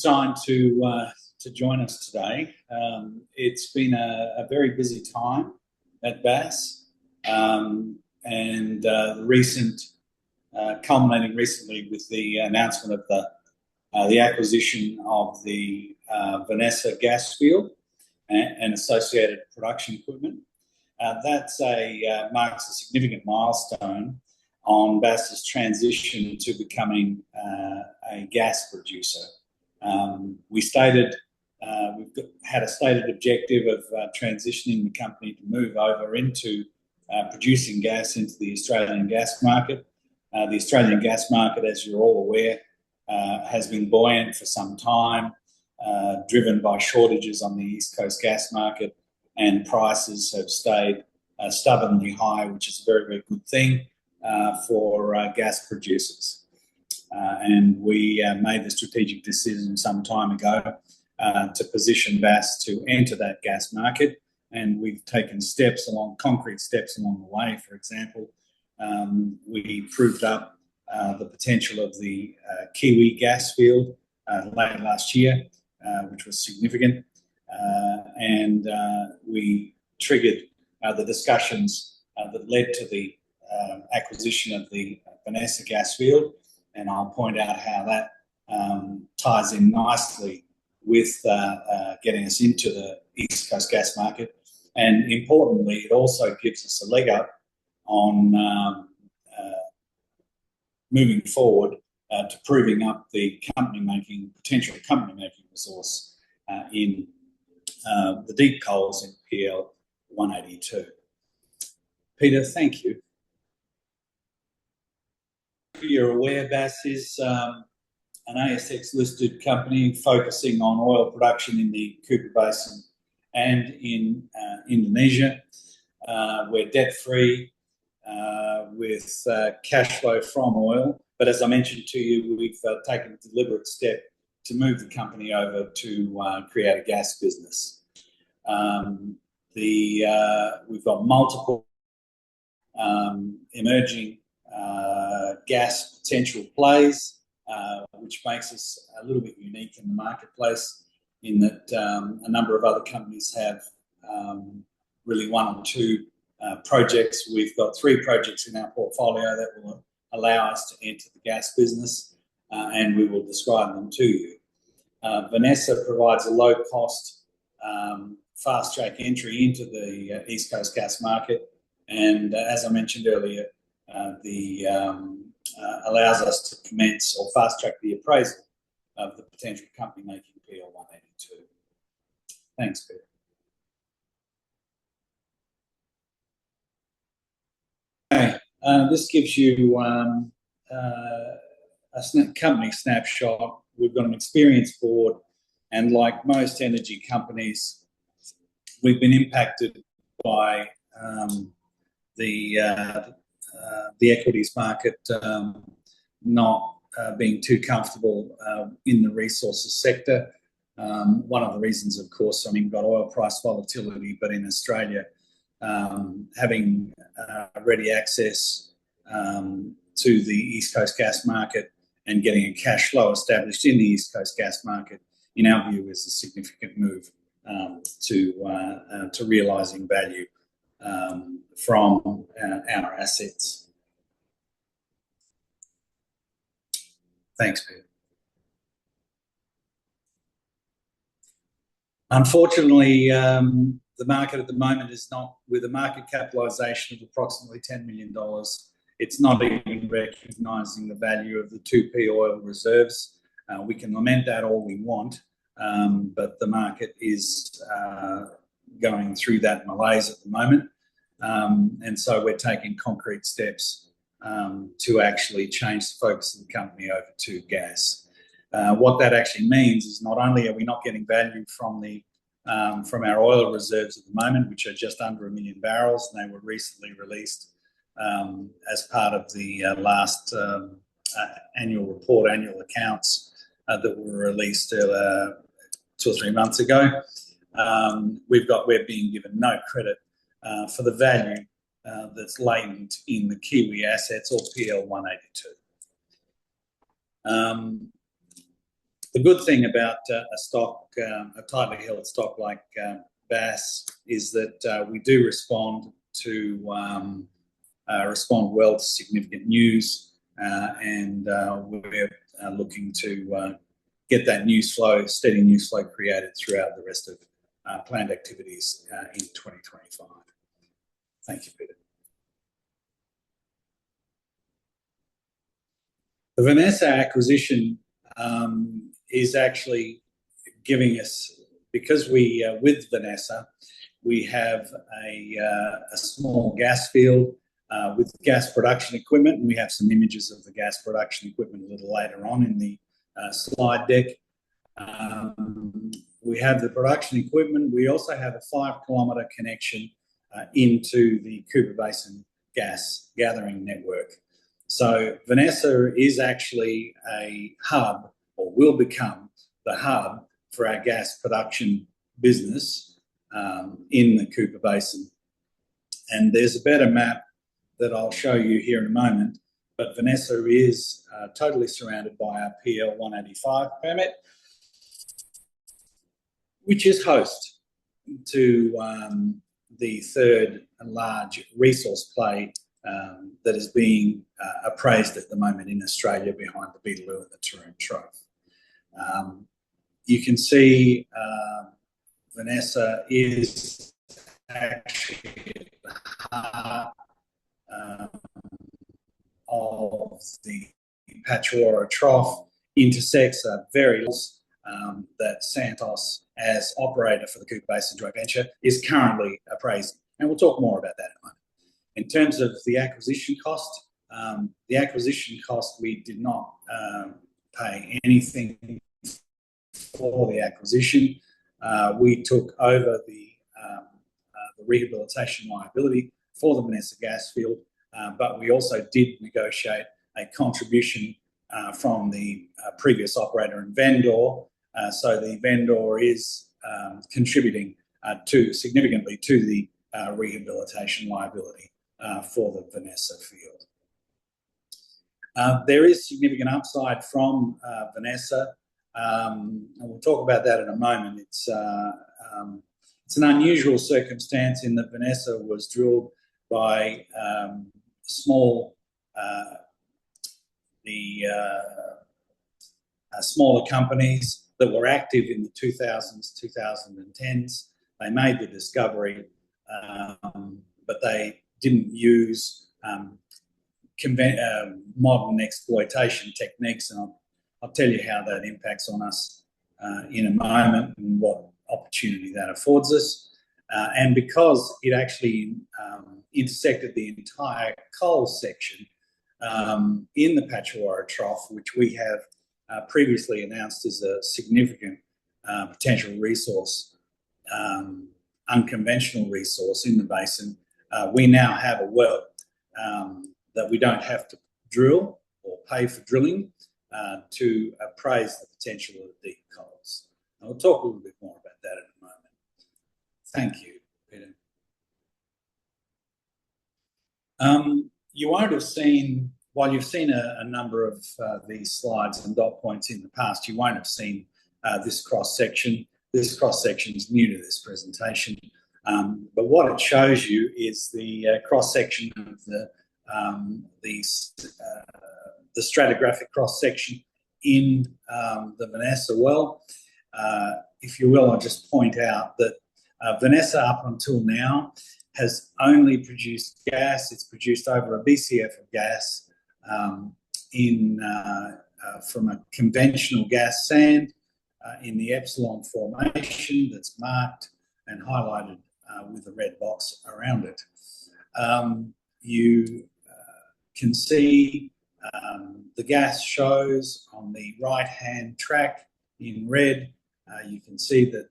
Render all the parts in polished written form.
Time to join us today. It's been a very busy time at Bass, and the recent culminating recently with the announcement of the acquisition of the Vanessa gas field and associated production equipment. That's marks a significant milestone on Bass's transition to becoming a gas producer. We've had a stated objective of transitioning the company to move over into producing gas into the Australian gas market. The Australian gas market, as you're all aware, has been buoyant for some time, driven by shortages on the East Coast gas market, and prices have stayed stubbornly high, which is a very, very good thing for gas producers. And we made the strategic decision some time ago to position Bass to enter that gas market, and we've taken concrete steps along the way. For example, we proved up the potential of the Kiwi gas field late last year, which was significant, and we triggered the discussions that led to the acquisition of the Vanessa gas field, and I'll point out how that ties in nicely with getting us into the East Coast gas market. And importantly, it also gives us a leg up on moving forward to proving up the potential company-making resource in the deep coals in PL 182. Peter, thank you. You're aware, Bass is an ASX-listed company focusing on oil production in the Cooper Basin and in Indonesia. We're debt-free with cash flow from oil. But as I mentioned to you, we've taken a deliberate step to move the company over to create a gas business. We've got multiple emerging gas potential plays, which makes us a little bit unique in the marketplace in that a number of other companies have really one or two projects. We've got 3 projects in our portfolio that will allow us to enter the gas business, and we will describe them to you. Vanessa provides a low-cost, fast-track entry into the East Coast gas market, and as I mentioned earlier, allows us to commence or fast-track the appraisal of the potential company-making PL 182. Thanks, Peter. Okay, this gives you a company snapshot. We've got an experienced board, and like most energy companies, we've been impacted by the equities market not being too comfortable in the resources sector. One of the reasons, of course, we've got oil price volatility, but in Australia, having ready access to the East Coast gas market and getting a cash flow established in the East Coast gas market, in our view, is a significant move to realising value from our assets. Thanks, Peter. Unfortunately, the market at the moment is not, with a market capitalisation of approximately $10 million, it's not even recognising the value of the 2P oil reserves. We can lament that all we want, but the market is going through that malaise at the moment. And so we're taking concrete steps to actually change the focus of the company over to gas. What that actually means is not only are we not getting value from our oil reserves at the moment, which are just under 1 million barrels, and they were recently released as part of the last annual accounts that were released 2 or 3 months ago. We're being given no credit for the value that's latent in the Kiwi assets or PL 182. The good thing about a stock, a tightly held stock like Bass, is that we do respond well to significant news, and we're looking to get that news flow, steady news flow created throughout the rest of planned activities in 2025. Thank you, Peter. The Vanessa acquisition is actually giving us, because we, with Vanessa, we have a small gas field with gas production equipment, and we have some images of the gas production equipment a little later on in the slide deck. We have the production equipment. We also have a 5-kilometre connection into the Cooper Basin gas gathering network. So Vanessa is actually a hub, or will become the hub, for our gas production business in the Cooper Basin. And there's a better map that I'll show you here in a moment, but Vanessa is totally surrounded by our PL 185 permit, which is host to the third large resource play that is being appraised at the moment in Australia behind the Beetaloo and the Taroom Trough. You can see Vanessa is actually at the heart of the Patchawarra Trough, intersects a very that Santos, as operator for the Cooper Basin joint venture, is currently appraising. And we'll talk more about that in a moment. In terms of the acquisition cost, we did not pay anything for the acquisition. We took over the rehabilitation liability for the Vanessa gas field, but we also did negotiate a contribution from the previous operator and vendor. So the vendor is contributing significantly to the rehabilitation liability for the Vanessa field. There is significant upside from Vanessa, and we'll talk about that in a moment. It's an unusual circumstance in that Vanessa was drilled by smaller companies that were active in the 2000s, 2010s. They made the discovery, but they didn't use modern exploitation techniques, and I'll tell you how that impacts on us in a moment and what opportunity that affords us. And because it actually intersected the entire coal section in the Patchawarra Trough, which we have previously announced as a significant potential resource, unconventional resource in the basin, we now have a well that we don't have to drill or pay for drilling to appraise the potential of the deep coals. And we'll talk a little bit more about that in a moment. Thank you, Peter. You won't have seen, while you've seen a number of these slides and dot points in the past, you won't have seen this cross-section. This cross-section is new to this presentation, but what it shows you is the cross-section of the stratigraphic cross-section in the Vanessa well. If you will, I'll just point out that Vanessa up until now has only produced gas. It's produced over a BCF of gas from a conventional gas sand in the Epsilon formation that's marked and highlighted with a red box around it. You can see the gas shows on the right-hand track in red. You can see that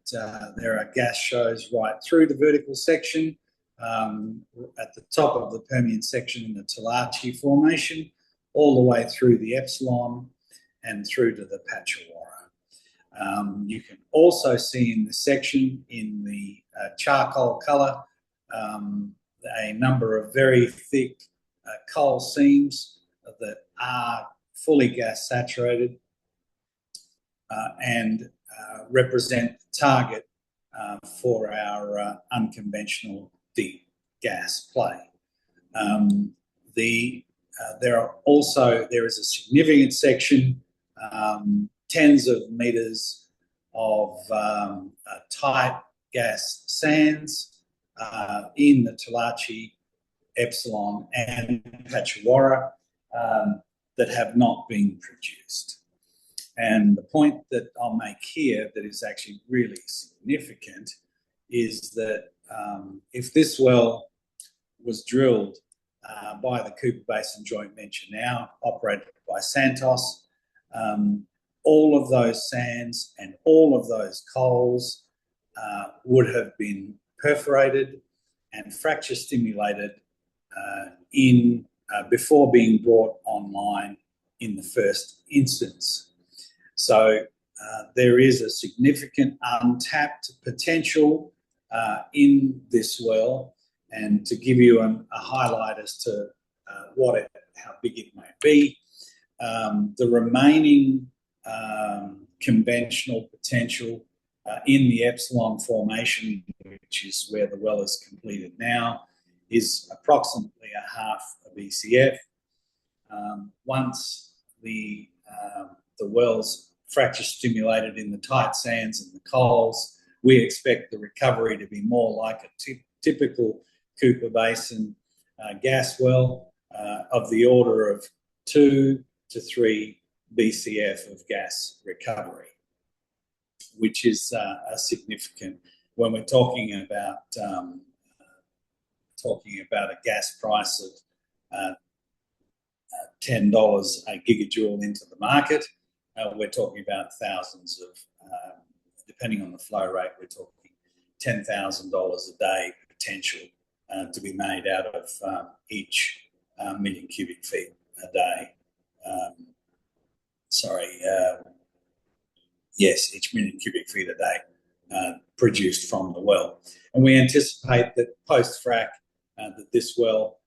there are gas shows right through the vertical section, at the top of the Permian section in the Toolachee formation, all the way through the Epsilon and through to the Patchawarra. You can also see in this section, in the charcoal colour, a number of very thick coal seams that are fully gas saturated. and represent the target for our unconventional deep gas play. There is a significant section, tens of meters of tight gas sands in the Toolachee, Epsilon and Patchawarra that have not been produced. And the point that I'll make here that is actually really significant is that if this well was drilled by the Cooper Basin Joint Venture, now operated by Santos, all of those sands and all of those coals would have been perforated and fracture stimulated before being brought online in the first instance. So there is a significant untapped potential in this well, and to give you a highlight as to how big it may be, the remaining conventional potential in the Epsilon formation, which is where the well is completed now, is approximately a half a BCF. Once the well's fracture stimulated in the tight sands and the coals, we expect the recovery to be more like a typical Cooper Basin gas well of the order of 2 to 3 BCF of gas recovery, which is significant when we're talking about a gas price of $10 a gigajoule into the market. We're talking about thousands of, depending on the flow rate, we're talking $10,000 a day potential to be made out of each million cubic feet a day. Each million cubic feet a day produced from the well. And we anticipate that post-frac that this well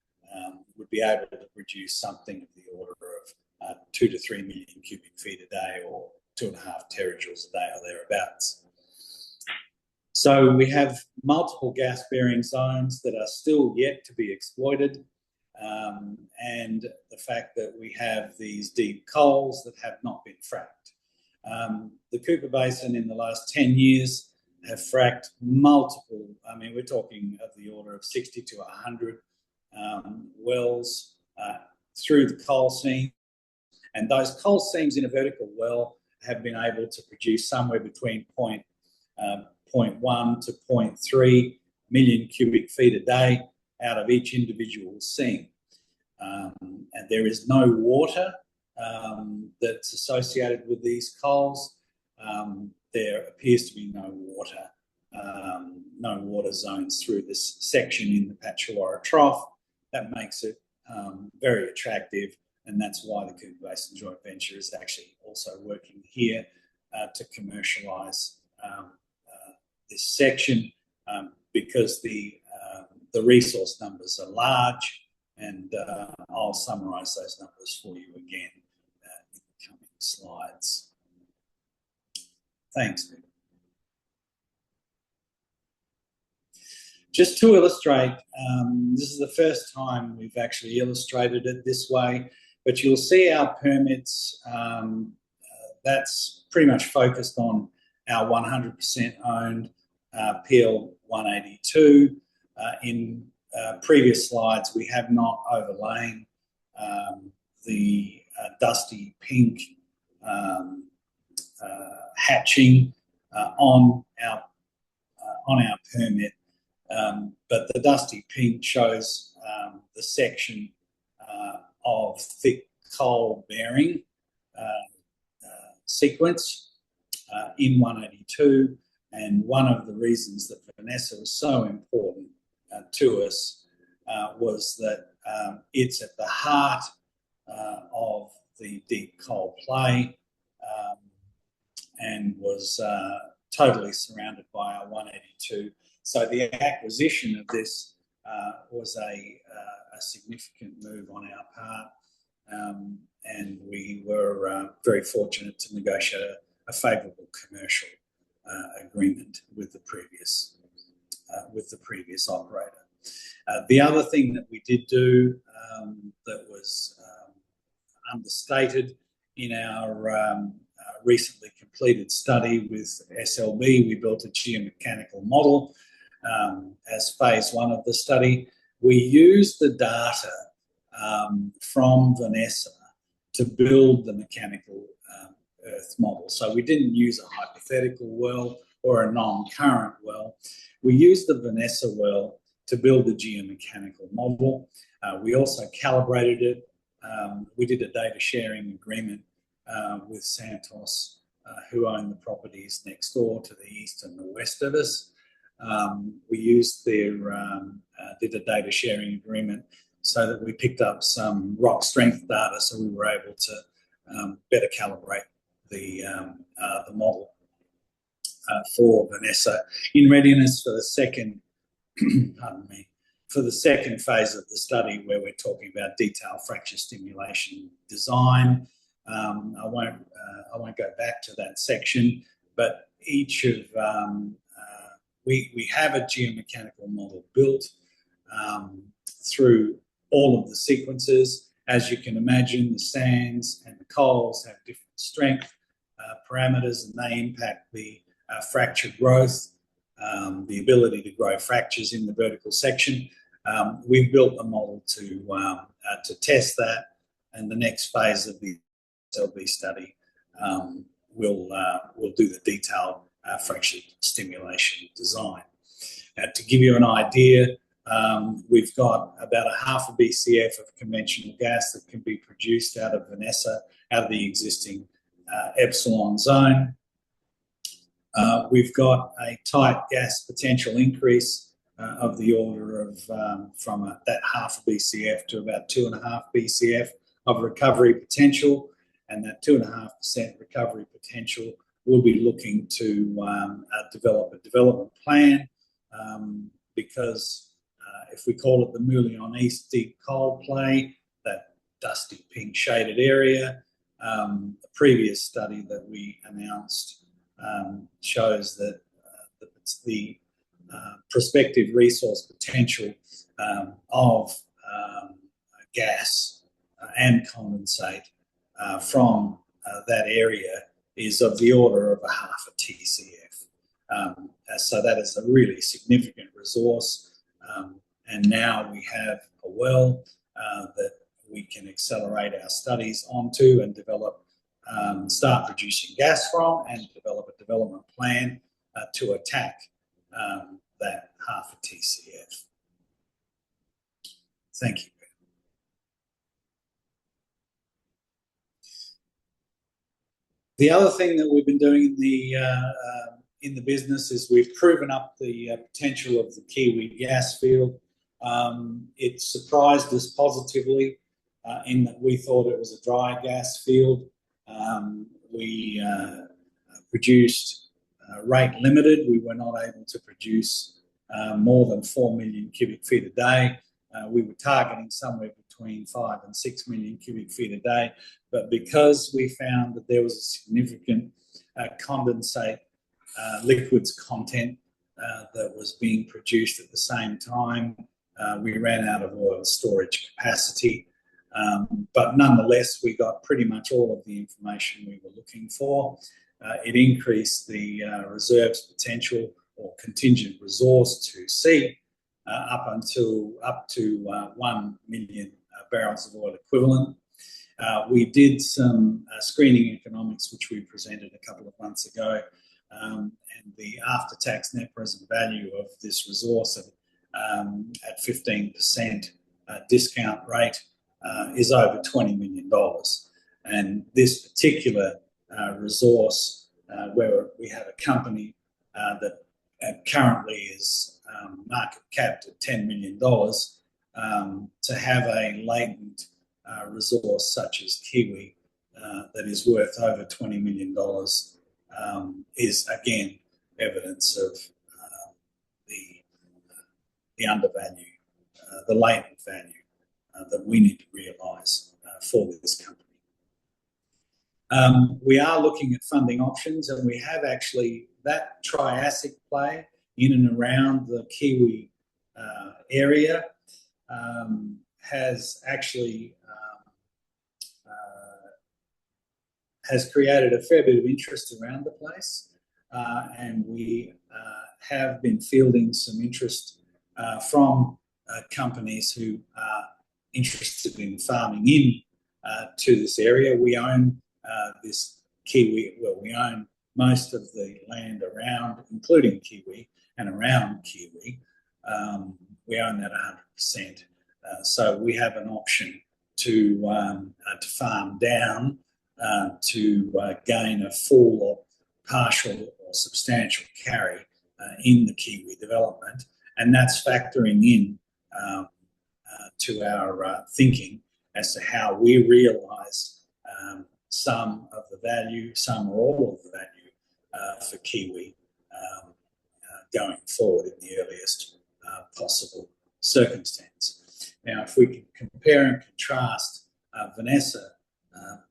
would be able to produce something of the order of 2 to 3 million cubic feet a day, or 2.5 terajoules a day or thereabouts. So we have multiple gas-bearing zones that are still yet to be exploited, and the fact that we have these deep coals that have not been fracked. The Cooper Basin in the last 10 years have fracked multiple, we're talking of the order of 60 to 100 wells through the coal seam. And those coal seams in a vertical well have been able to produce somewhere between 0.1 to 0.3 million cubic feet a day out of each individual seam. And there is no water that's associated with these coals. There appears to be no water zones through this section in the Patchawarra Trough. That makes it very attractive, and that's why the Cooper Basin Joint Venture is actually also working here to commercialise this section, because the resource numbers are large, and I'll summarise those numbers for you again in the coming slides. Thanks, Vic. Just to illustrate, this is the first time we've actually illustrated it this way, but you'll see our permits, that's pretty much focused on our 100% owned PL 182. In previous slides, we have not overlain the dusty pink hatching on our permit, but the dusty pink shows the section of thick coal bearing sequence in 182. And one of the reasons that Vanessa was so important to us was that it's at the heart of the deep coal play, and was totally surrounded by our 182. So the acquisition of this was a significant move on our part, and we were very fortunate to negotiate a favourable commercial agreement with the previous operator. The other thing that we did do that was understated in our recently completed study with SLB, we built a geomechanical model as phase one of the study. We used the data from Vanessa to build the mechanical earth model. So we didn't use a hypothetical well or a non-current well. We used the Vanessa well to build the geomechanical model. We also calibrated it. We did a data sharing agreement with Santos, who own the properties next door to the east and the west of us. We used their, did a data sharing agreement so that we picked up some rock strength data, so we were able to better calibrate the model for Vanessa in readiness for the second, pardon me, for the second phase of the study, where we're talking about detailed fracture stimulation design. I won't go back to that section, but each of we have a geomechanical model built through all of the sequences. As you can imagine, the sands and the coals have different strength parameters, and they impact the fracture growth, the ability to grow fractures in the vertical section. We've built a model to test that, and the next phase of the SLB study will do the detailed fracture stimulation design. To give you an idea, we've got about a half a BCF of conventional gas that can be produced out of Vanessa, out of the existing Epsilon zone. We've got a tight gas potential increase of the order of from that half a BCF to about 2.5 BCF of recovery potential, and that 2.5% recovery potential we'll be looking to develop a development plan, because if we call it the Moulion East Deep Coal Play, that dusty pink shaded area, the previous study that we announced shows that the prospective resource potential of gas and condensate from that area is of the order of a half a TCF. So that is a really significant resource, and now we have a well that we can accelerate our studies onto and develop, start producing gas from, and develop a development plan to attack that half a TCF. Thank you. The other thing that we've been doing in the business is we've proven up the potential of the Kiwi gas field. It surprised us positively in that we thought it was a dry gas field. We produced rate limited. We were not able to produce more than 4 million cubic feet a day. We were targeting somewhere between 5 and 6 million cubic feet a day, but because we found that there was a significant condensate liquids content that was being produced at the same time, we ran out of oil storage capacity. But nonetheless, we got pretty much all of the information we were looking for. It increased the reserves potential or contingent resource to C up to 1 million barrels of oil equivalent. We did some screening economics, which we presented a couple of months ago, and the after-tax net present value of this resource at 15% discount rate is over $20 million. And this particular resource, where we have a company that currently is market capped at $10 million, to have a latent resource such as Kiwi that is worth over $20 million is again evidence of the undervalue, the latent value that we need to realise for this company. We are looking at funding options, and we have actually that Triassic play in and around the Kiwi area has actually has created a fair bit of interest around the place, and we have been fielding some interest from companies who are interested in farming in to this area. We own this Kiwi, well, we own most of the land around, including Kiwi and around Kiwi. We own that 100%. So we have an option to farm down to gain a full or partial or substantial carry in the Kiwi development, and that's factoring in to our thinking as to how we realise some of the value, some or all of the value for Kiwi going forward in the earliest possible circumstance. Now, if we can compare and contrast Vanessa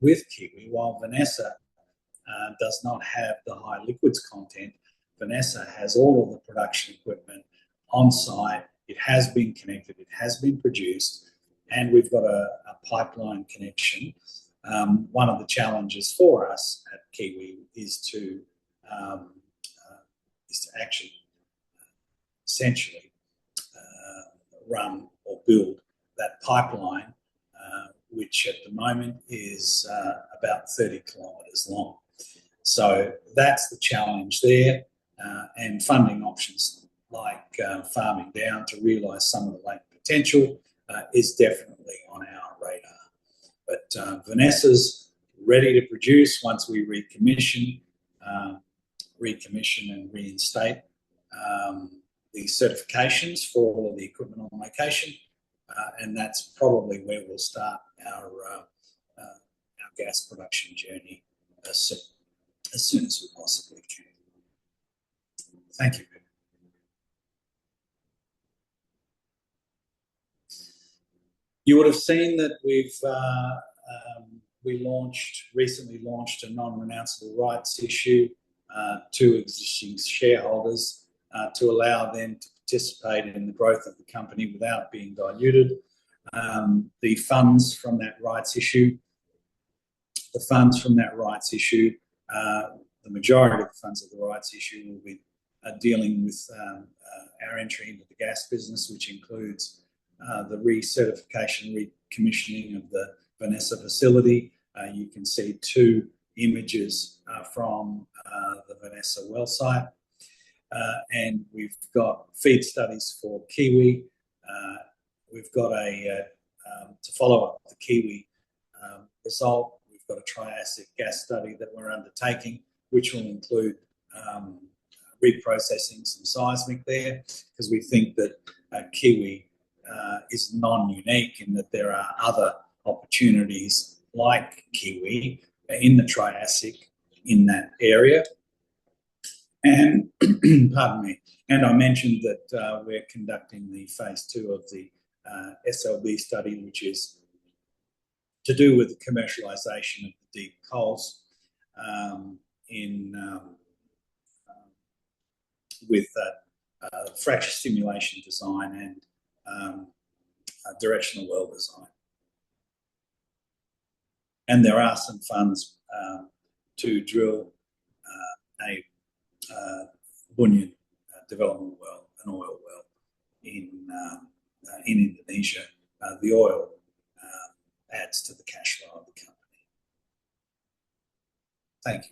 with Kiwi, while Vanessa does not have the high liquids content, Vanessa has all of the production equipment on site. It has been connected, it has been produced, and we've got a pipeline connection. One of the challenges for us at Kiwi is to actually essentially run or build that pipeline, which at the moment is about 30 kilometres long. So that's the challenge there, and funding options like farming down to realise some of the latent potential is definitely on our radar. But Vanessa's ready to produce once we recommission and reinstate the certifications for all of the equipment on location, and that's probably where we'll start our gas production journey as soon as we possibly can. Thank you. You would have seen that we recently launched a non-renounceable rights issue to existing shareholders to allow them to participate in the growth of the company without being diluted. The funds from that rights issue, the majority of the funds of the rights issue will be dealing with our entry into the gas business, which includes the recertification, recommissioning of the Vanessa facility. You can see two images from the Vanessa well site. And we've got feed studies for Kiwi. We've got to follow up the Kiwi result, we've got a Triassic gas study that we're undertaking, which will include reprocessing some seismic there, because we think that Kiwi is non-unique in that there are other opportunities like Kiwi in the Triassic in that area. And pardon me. And I mentioned that we're conducting the phase 2 of the SLB study, which is to do with the commercialisation of the deep coals with fracture stimulation design and directional well design. And there are some funds to drill a Bunyan development well, an oil well in Indonesia. The oil adds to the cash flow of the company. Thank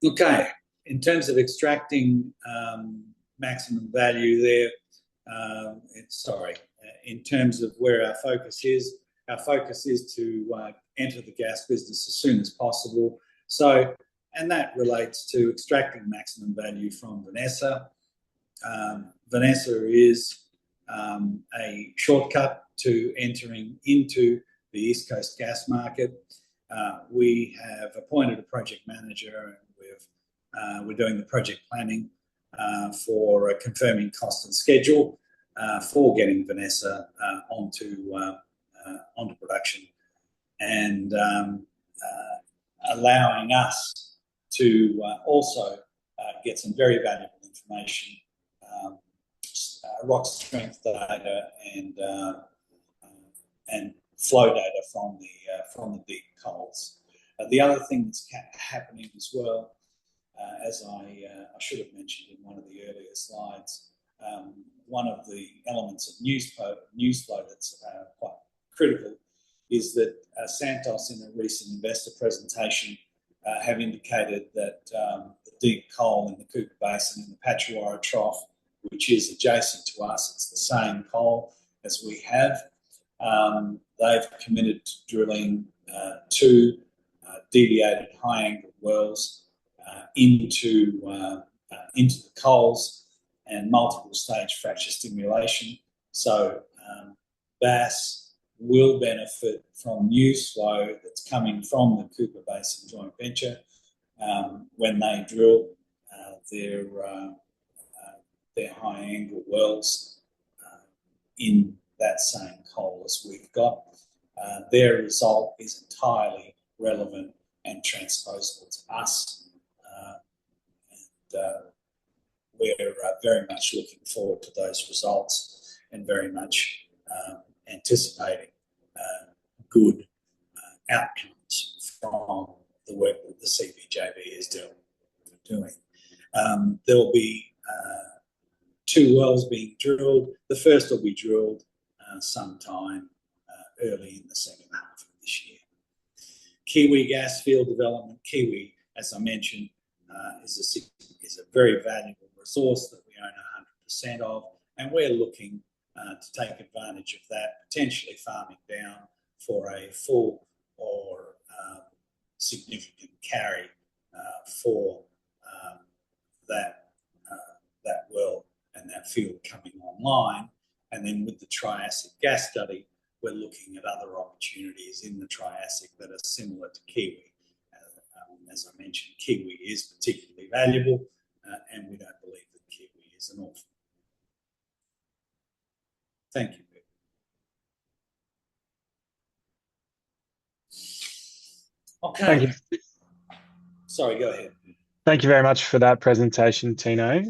you. Okay, in terms of extracting maximum value there, in terms of where our focus is to enter the gas business as soon as possible. So, and that relates to extracting maximum value from Vanessa. Vanessa is a shortcut to entering into the East Coast gas market. We have appointed a project manager, and we're doing the project planning for confirming cost and schedule. for getting Vanessa onto production, and allowing us to also get some very valuable information, rock strength data, and flow data from the deep coals. The other thing that's happening as well, as I should have mentioned in one of the earlier slides, one of the elements of news flow that's quite critical is that Santos, in a recent investor presentation, have indicated that the deep coal in the Cooper Basin in the Patchawarra Trough, which is adjacent to us, it's the same coal as we have. They've committed to drilling 2 deviated high-angle wells into the coals and multiple stage fracture stimulation. So Bass will benefit from news flow that's coming from the Cooper Basin joint venture when they drill their high-angle wells in that same coal as we've got. Their result is entirely relevant and transposable to us, and we're very much looking forward to those results and very much anticipating good outcomes from the work that the CBJV is doing. There will be 2 wells being drilled. The first will be drilled sometime early in the second half of this year. Kiwi gas field development. Kiwi, as I mentioned, is a very valuable resource that we own 100% of, and we're looking to take advantage of that, potentially farming down for a full or significant carry for that well and that field coming online. And then with the Triassic gas study, we're looking at other opportunities in the Triassic that are similar to Kiwi. As I mentioned, Kiwi is particularly valuable, and we don't believe that Kiwi is an orphan. Thank you. Okay. Thank you. Sorry, go ahead. Thank you very much for that presentation, Tino.